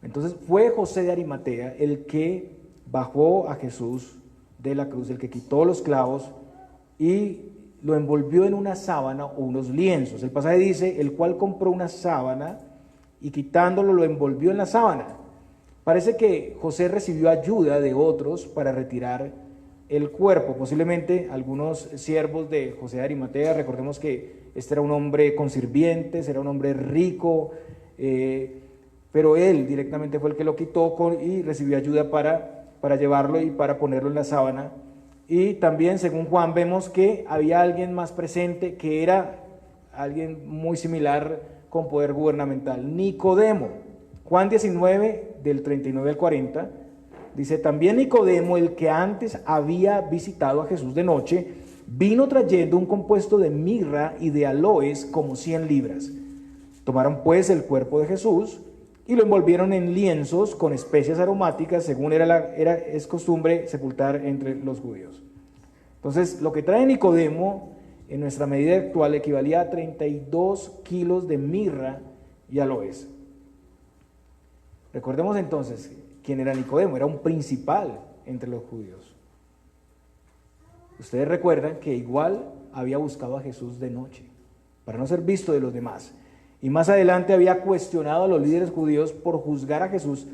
Entonces fue José de Arimatea el que bajó a Jesús de la cruz, el que quitó los clavos y lo envolvió en una sábana o unos lienzos. El pasaje dice, el cual compró una sábana y quitándolo lo envolvió en la sábana. Parece que José recibió ayuda de otros para retirar el cuerpo. Posiblemente algunos siervos de José de Arimatea, recordemos que este era un hombre con sirvientes, era un hombre rico, pero él directamente fue el que lo quitó y recibió ayuda para llevarlo y para ponerlo en la sábana. Y también, según Juan, vemos que había alguien más presente que era alguien muy similar con poder gubernamental, Nicodemo. Juan 19, del 39 al 40, dice, también Nicodemo, el que antes había visitado a Jesús de noche, vino trayendo un compuesto de mirra y de aloes como 100 libras. Tomaron pues el cuerpo de Jesús y lo envolvieron en lienzos con especias aromáticas, según es costumbre sepultar entre los judíos. Entonces, lo que trae Nicodemo, en nuestra medida actual, equivalía a 32 kilos de mirra y aloes. Recordemos entonces, ¿quién era Nicodemo? Era un principal entre los judíos. Ustedes recuerdan que igual había buscado a Jesús de noche, para no ser visto de los demás. Y más adelante había cuestionado a los líderes judíos por juzgar a Jesús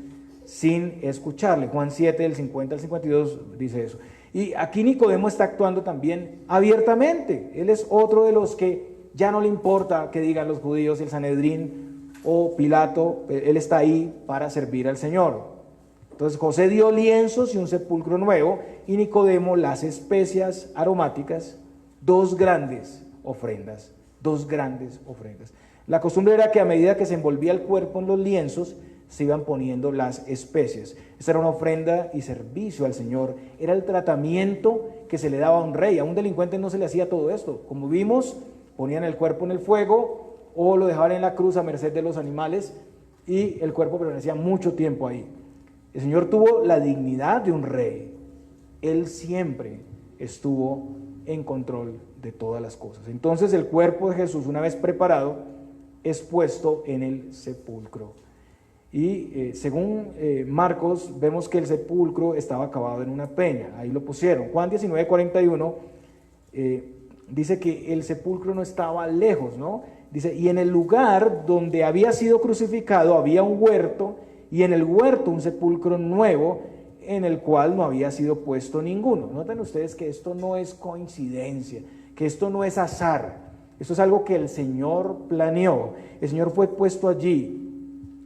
sin escucharle. Juan 7, del 50 al 52 dice eso. Y aquí Nicodemo está actuando también abiertamente. Él es otro de los que ya no le importa que digan los judíos, el Sanedrín o Pilato. Él está ahí para servir al Señor. Entonces José dio lienzos y un sepulcro nuevo, y Nicodemo las especias aromáticas, dos grandes ofrendas. La costumbre era que a medida que se envolvía el cuerpo en los lienzos, se iban poniendo las especies. Esta era una ofrenda y servicio al Señor. Era el tratamiento que se le daba a un rey. A un delincuente no se le hacía todo esto. Como vimos, ponían el cuerpo en el fuego o lo dejaban en la cruz a merced de los animales y el cuerpo permanecía mucho tiempo ahí. El Señor tuvo la dignidad de un rey. Él siempre estuvo en control de todas las cosas. Entonces el cuerpo de Jesús, una vez preparado, es puesto en el sepulcro. Y según Marcos, vemos que el sepulcro estaba cavado en una peña. Ahí lo pusieron. Juan 19, 41 dice que el sepulcro no estaba lejos, ¿no? Dice, y en el lugar donde había sido crucificado había un huerto, y en el huerto un sepulcro nuevo, en el cual no había sido puesto ninguno. Noten ustedes que esto no es coincidencia, que esto no es azar. Esto es algo que el Señor planeó. El Señor fue puesto allí.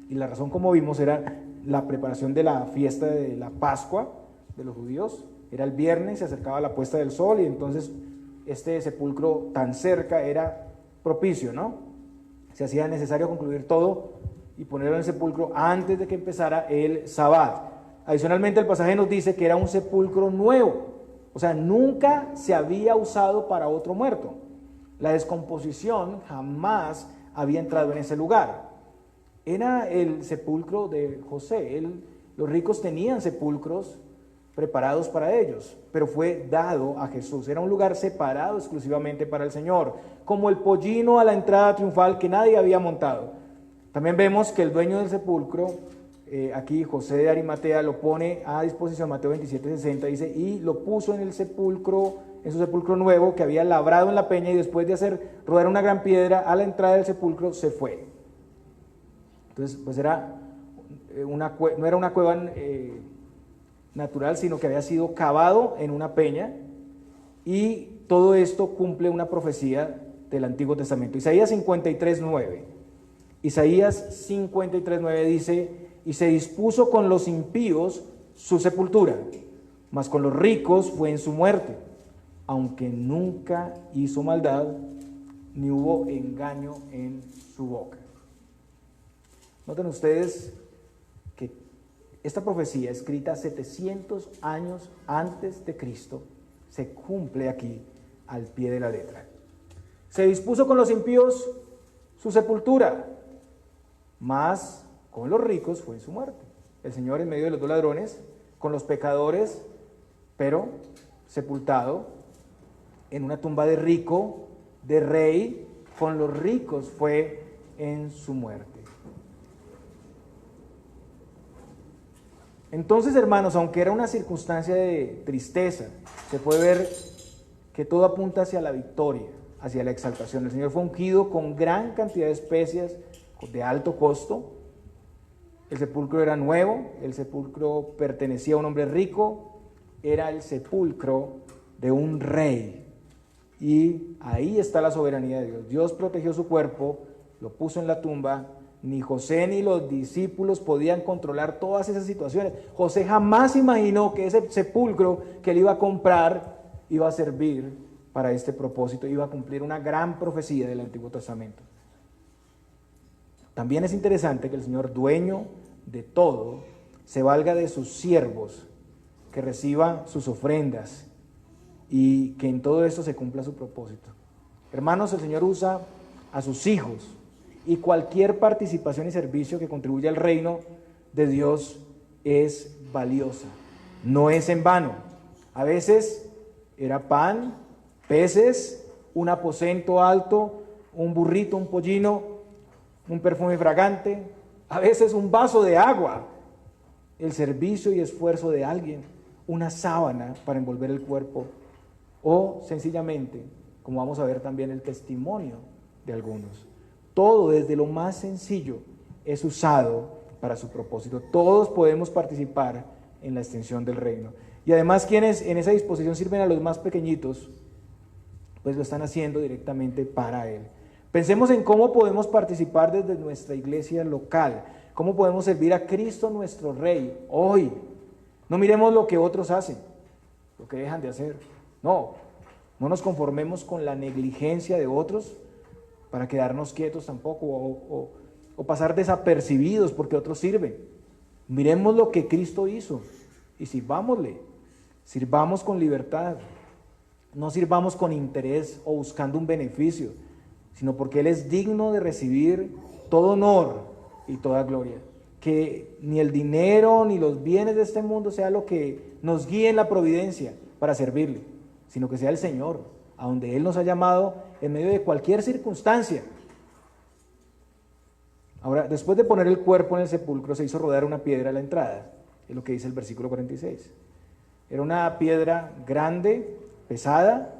Y la razón, como vimos, era la preparación de la fiesta de la Pascua de los judíos. Era el viernes, se acercaba la puesta del sol, y entonces este sepulcro tan cerca era propicio, ¿no? Se hacía necesario concluir todo y ponerlo en el sepulcro antes de que empezara el Sabbat. Adicionalmente, el pasaje nos dice que era un sepulcro nuevo. O sea, nunca se había usado para otro muerto. La descomposición jamás había entrado en ese lugar. Era el sepulcro de José. Los ricos tenían sepulcros preparados para ellos, pero fue dado a Jesús. Era un lugar separado exclusivamente para el Señor, como el pollino a la entrada triunfal que nadie había montado. También vemos que el dueño del sepulcro, aquí José de Arimatea, lo pone a disposición. Mateo 27:60 dice, y lo puso en su sepulcro nuevo que había labrado en la peña, y después de hacer rodar una gran piedra a la entrada del sepulcro, se fue. Entonces, pues no era una cueva natural, sino que había sido cavado en una peña, y todo esto cumple una profecía del Antiguo Testamento. Isaías 53:9. Isaías 53:9 dice, y se dispuso con los impíos su sepultura, mas con los ricos fue en su muerte, aunque nunca hizo maldad, ni hubo engaño en su boca. Noten ustedes que esta profecía, escrita 700 años antes de Cristo, se cumple aquí al pie de la letra. Se dispuso con los impíos su sepultura, mas con los ricos fue en su muerte. El Señor en medio de los dos ladrones, con los pecadores, pero sepultado en una tumba de rico, de rey, con los ricos fue en su muerte. Entonces, hermanos, aunque era una circunstancia de tristeza, se puede ver que todo apunta hacia la victoria, hacia la exaltación. El Señor fue ungido con gran cantidad de especias de alto costo. El sepulcro era nuevo, el sepulcro pertenecía a un hombre rico, era el sepulcro de un rey. Y ahí está la soberanía de Dios. Dios protegió su cuerpo, lo puso en la tumba. Ni José ni los discípulos podían controlar todas esas situaciones. José jamás imaginó que ese sepulcro que él iba a comprar iba a servir para este propósito, iba a cumplir una gran profecía del Antiguo Testamento. También es interesante que el Señor, dueño de todo, se valga de sus siervos, que reciba sus ofrendas y que en todo esto se cumpla su propósito. Hermanos, el Señor usa a sus hijos, y cualquier participación y servicio que contribuya al reino de Dios es valiosa, no es en vano. A veces era pan, peces, un aposento alto, un burrito, un pollino, un perfume fragante, a veces un vaso de agua, el servicio y esfuerzo de alguien, una sábana para envolver el cuerpo, o sencillamente, como vamos a ver también, el testimonio de algunos. Todo, desde lo más sencillo, es usado para su propósito. Todos podemos participar en la extensión del reino. Y además, quienes en esa disposición sirven a los más pequeñitos, pues lo están haciendo directamente para Él. Pensemos en cómo podemos participar desde nuestra iglesia local, cómo podemos servir a Cristo nuestro Rey hoy. No miremos lo que otros hacen, lo que dejan de hacer. No nos conformemos con la negligencia de otros para quedarnos quietos tampoco o pasar desapercibidos porque otros sirven. Miremos lo que Cristo hizo y sirvámosle, sirvamos con libertad, no sirvamos con interés o buscando un beneficio, sino porque Él es digno de recibir todo honor y toda gloria. Que ni el dinero ni los bienes de este mundo sea lo que nos guíe en la providencia para servirle, sino que sea el Señor, a donde Él nos ha llamado en medio de cualquier circunstancia. Ahora, después de poner el cuerpo en el sepulcro, se hizo rodar una piedra a la entrada, es lo que dice el versículo 46. Era una piedra grande, pesada,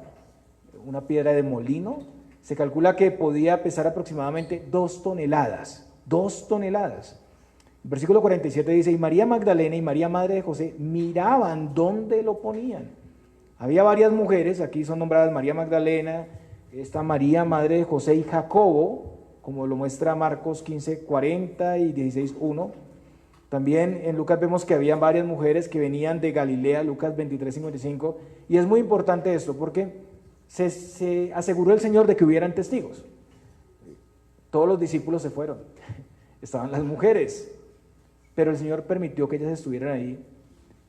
una piedra de molino. Se calcula que podía pesar aproximadamente 2 toneladas. 2 toneladas. El versículo 47 dice, y María Magdalena y María madre de José miraban dónde lo ponían. Había varias mujeres, aquí son nombradas María Magdalena, esta María madre de José y Jacobo, como lo muestra Marcos 15:40 y 16:1. También en Lucas vemos que había varias mujeres que venían de Galilea, Lucas 23:55, y es muy importante esto porque se aseguró el Señor de que hubieran testigos. Todos los discípulos se fueron, estaban las mujeres, pero el Señor permitió que ellas estuvieran ahí,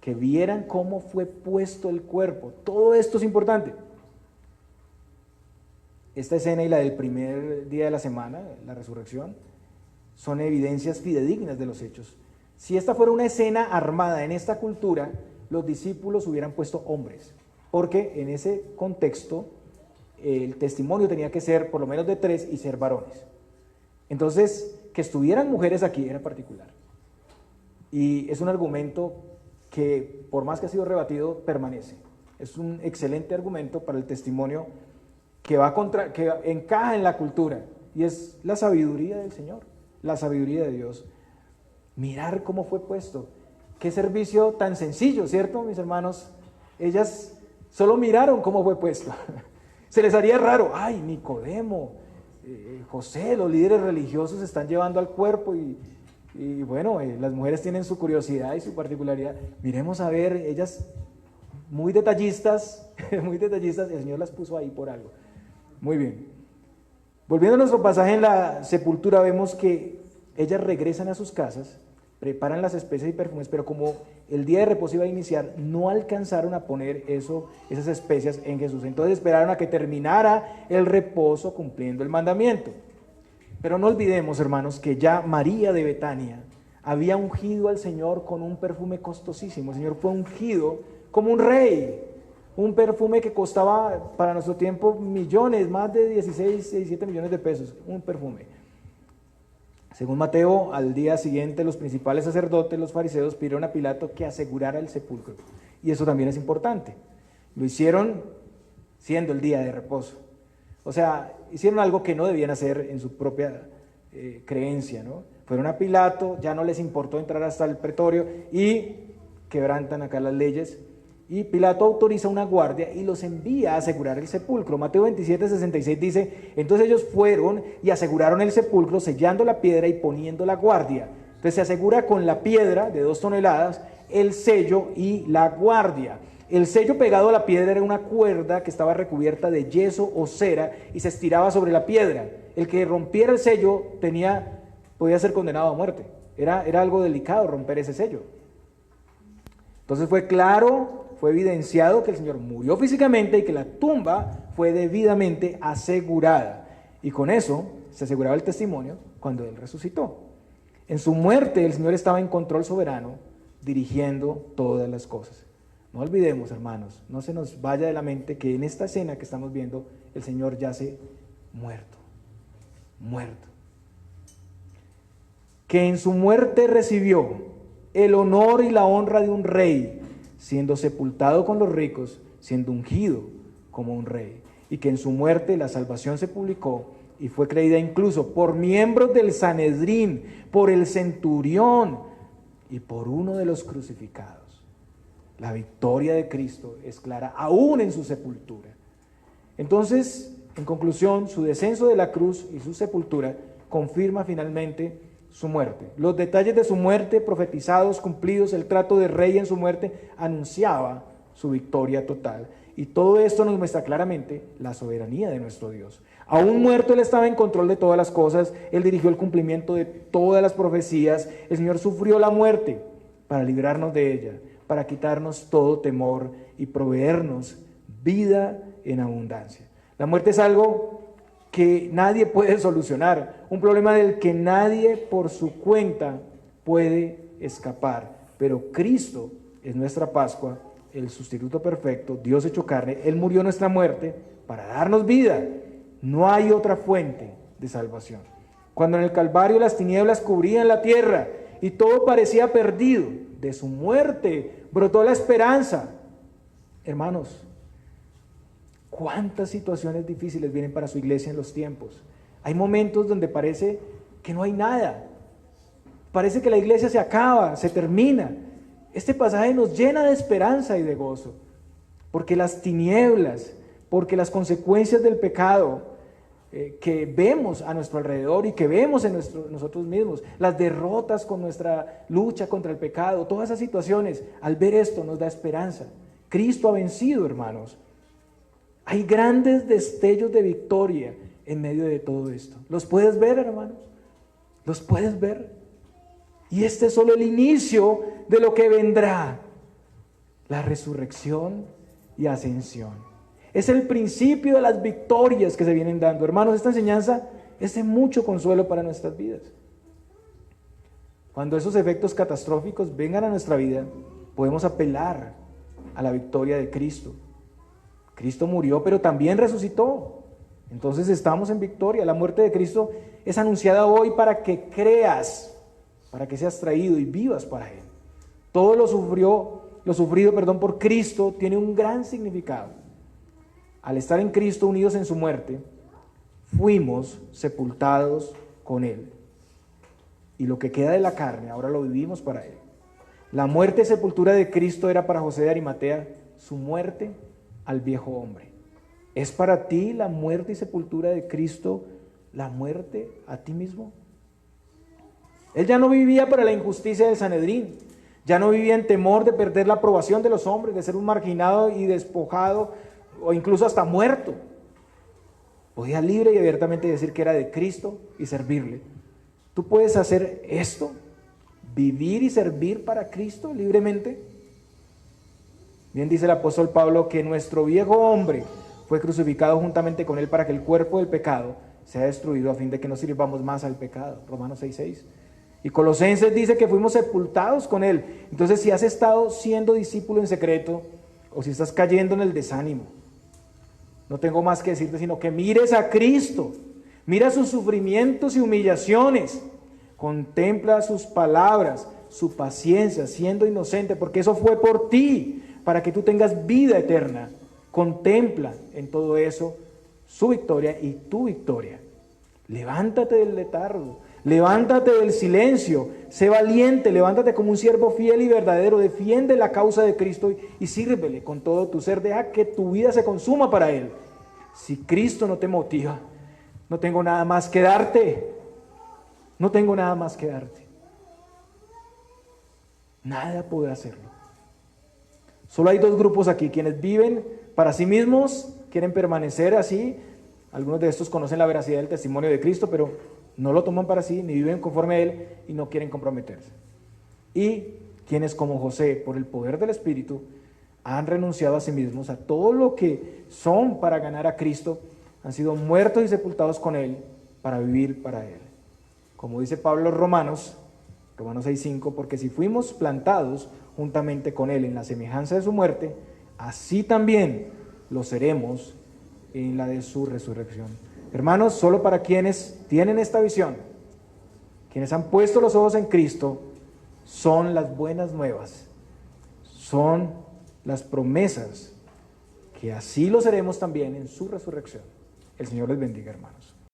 que vieran cómo fue puesto el cuerpo. Todo esto es importante. Esta escena y la del primer día de la semana, la resurrección, son evidencias fidedignas de los hechos. Si esta fuera una escena armada en esta cultura, los discípulos hubieran puesto hombres, porque en ese contexto el testimonio tenía que ser por lo menos de 3 y ser varones. Entonces, que estuvieran mujeres aquí era particular. Y es un argumento que, por más que ha sido rebatido, permanece. Es un excelente argumento para el testimonio que encaja en la cultura, y es la sabiduría del Señor, la sabiduría de Dios. Mirar cómo fue puesto. Qué servicio tan sencillo, ¿cierto, mis hermanos? Ellas solo miraron cómo fue puesto. Se les haría raro, ay, Nicodemo, José, los líderes religiosos se están llevando al cuerpo y bueno, las mujeres tienen su curiosidad y su particularidad. Miremos a ver, ellas muy detallistas, muy detallistas, el Señor las puso ahí por algo. Muy bien. Volviendo a nuestro pasaje en la sepultura, vemos que ellas regresan a sus casas, preparan las especias y perfumes, pero como el día de reposo iba a iniciar, no alcanzaron a poner esas especias en Jesús. Entonces esperaron a que terminara el reposo cumpliendo el mandamiento. Pero no olvidemos, hermanos, que ya María de Betania había ungido al Señor con un perfume costosísimo. El Señor fue ungido como un rey, un perfume que costaba para nuestro tiempo millones, más de 16, 17 millones de pesos, un perfume. Según Mateo, al día siguiente los principales sacerdotes, los fariseos, pidieron a Pilato que asegurara el sepulcro. Y eso también es importante. Lo hicieron siendo el día de reposo. O sea, hicieron algo que no debían hacer en su propia creencia, ¿no? Fueron a Pilato, ya no les importó entrar hasta el pretorio y quebrantan acá las leyes. Y Pilato autoriza una guardia y los envía a asegurar el sepulcro. Mateo 27:66 dice, entonces ellos fueron y aseguraron el sepulcro, sellando la piedra y poniendo la guardia. Entonces se asegura con la piedra de 2 toneladas, el sello y la guardia. El sello pegado a la piedra era una cuerda que estaba recubierta de yeso o cera y se estiraba sobre la piedra. El que rompiera el sello podía ser condenado a muerte. Era algo delicado romper ese sello. Entonces fue claro, fue evidenciado que el Señor murió físicamente y que la tumba fue debidamente asegurada. Y con eso se aseguraba el testimonio cuando Él resucitó. En su muerte el Señor estaba en control soberano, dirigiendo todas las cosas. No olvidemos, hermanos, no se nos vaya de la mente que en esta escena que estamos viendo, el Señor yace muerto. Que en su muerte recibió el honor y la honra de un rey, siendo sepultado con los ricos, siendo ungido como un rey. Y que en su muerte la salvación se publicó y fue creída incluso por miembros del Sanedrín, por el centurión y por uno de los crucificados. La victoria de Cristo es clara aún en su sepultura. Entonces, en conclusión, su descenso de la cruz y su sepultura confirma finalmente su muerte. Los detalles de su muerte profetizados, cumplidos, el trato de rey en su muerte anunciaba su victoria total. Y todo esto nos muestra claramente la soberanía de nuestro Dios. Aún muerto, Él estaba en control de todas las cosas. Él dirigió el cumplimiento de todas las profecías. El Señor sufrió la muerte para librarnos de ella, para quitarnos todo temor y proveernos vida en abundancia. La muerte es algo que nadie puede solucionar, un problema del que nadie por su cuenta puede escapar, pero Cristo es nuestra Pascua, el sustituto perfecto, Dios hecho carne. Él murió nuestra muerte para darnos vida. No hay otra fuente de salvación. Cuando en el Calvario las tinieblas cubrían la tierra y todo parecía perdido, de su muerte brotó la esperanza. Hermanos, cuántas situaciones difíciles vienen para su iglesia en los tiempos. Hay momentos donde parece que no hay nada. Parece que la iglesia se acaba, se termina. Este pasaje nos llena de esperanza y de gozo, porque las tinieblas, porque las consecuencias del pecado que vemos a nuestro alrededor y que vemos en nosotros mismos, las derrotas con nuestra lucha contra el pecado, todas esas situaciones, al ver esto nos da esperanza. Cristo ha vencido, hermanos. Hay grandes destellos de victoria en medio de todo esto. ¿Los puedes ver, hermanos? ¿Los puedes ver? Y este es solo el inicio de lo que vendrá: la resurrección y ascensión. Es el principio de las victorias que se vienen dando. Hermanos, esta enseñanza es de mucho consuelo para nuestras vidas. Cuando esos efectos catastróficos vengan a nuestra vida, podemos apelar a la victoria de Cristo. Cristo murió, pero también resucitó. Entonces estamos en victoria. La muerte de Cristo es anunciada hoy para que creas, para que seas traído y vivas para Él. Todo lo sufrido por Cristo tiene un gran significado. Al estar en Cristo unidos en su muerte, fuimos sepultados con Él. Y lo que queda de la carne, ahora lo vivimos para Él. La muerte y sepultura de Cristo era para José de Arimatea su muerte al viejo hombre. ¿Es para ti la muerte y sepultura de Cristo la muerte a ti mismo? Él ya no vivía para la injusticia del Sanedrín, ya no vivía en temor de perder la aprobación de los hombres, de ser un marginado y despojado o incluso hasta muerto. Podía libre y abiertamente decir que era de Cristo y servirle. ¿Tú puedes hacer esto? ¿Vivir y servir para Cristo libremente? Bien dice el apóstol Pablo que nuestro viejo hombre fue crucificado juntamente con Él para que el cuerpo del pecado sea destruido a fin de que no sirvamos más al pecado. Romanos 6:6. Y Colosenses dice que fuimos sepultados con Él. Entonces, si has estado siendo discípulo en secreto o si estás cayendo en el desánimo, no tengo más que decirte sino que mires a Cristo, mira sus sufrimientos y humillaciones, Contempla sus palabras, su paciencia, siendo inocente, porque eso fue por ti, para que tú tengas vida eterna. Contempla en todo eso su victoria y tu victoria. Levántate del letargo, levántate del silencio, sé valiente, levántate como un siervo fiel y verdadero, defiende la causa de Cristo y sírvele con todo tu ser, deja que tu vida se consuma para Él. Si Cristo no te motiva, no tengo nada más que darte, no tengo nada más que darte. Nada puede hacerlo. Solo hay dos grupos aquí, quienes viven para sí mismos, quieren permanecer así. Algunos de estos conocen la veracidad del testimonio de Cristo, pero no lo toman para sí, ni viven conforme a Él y no quieren comprometerse. Y quienes como José, por el poder del Espíritu, han renunciado a sí mismos, a todo lo que son para ganar a Cristo, han sido muertos y sepultados con Él para vivir para Él. Como dice Pablo en Romanos 6:5, porque si fuimos plantados juntamente con Él en la semejanza de su muerte, así también lo seremos en la de su resurrección. Hermanos, solo para quienes tienen esta visión, quienes han puesto los ojos en Cristo, son las buenas nuevas, son las promesas, que así lo seremos también en su resurrección. El Señor les bendiga, hermanos.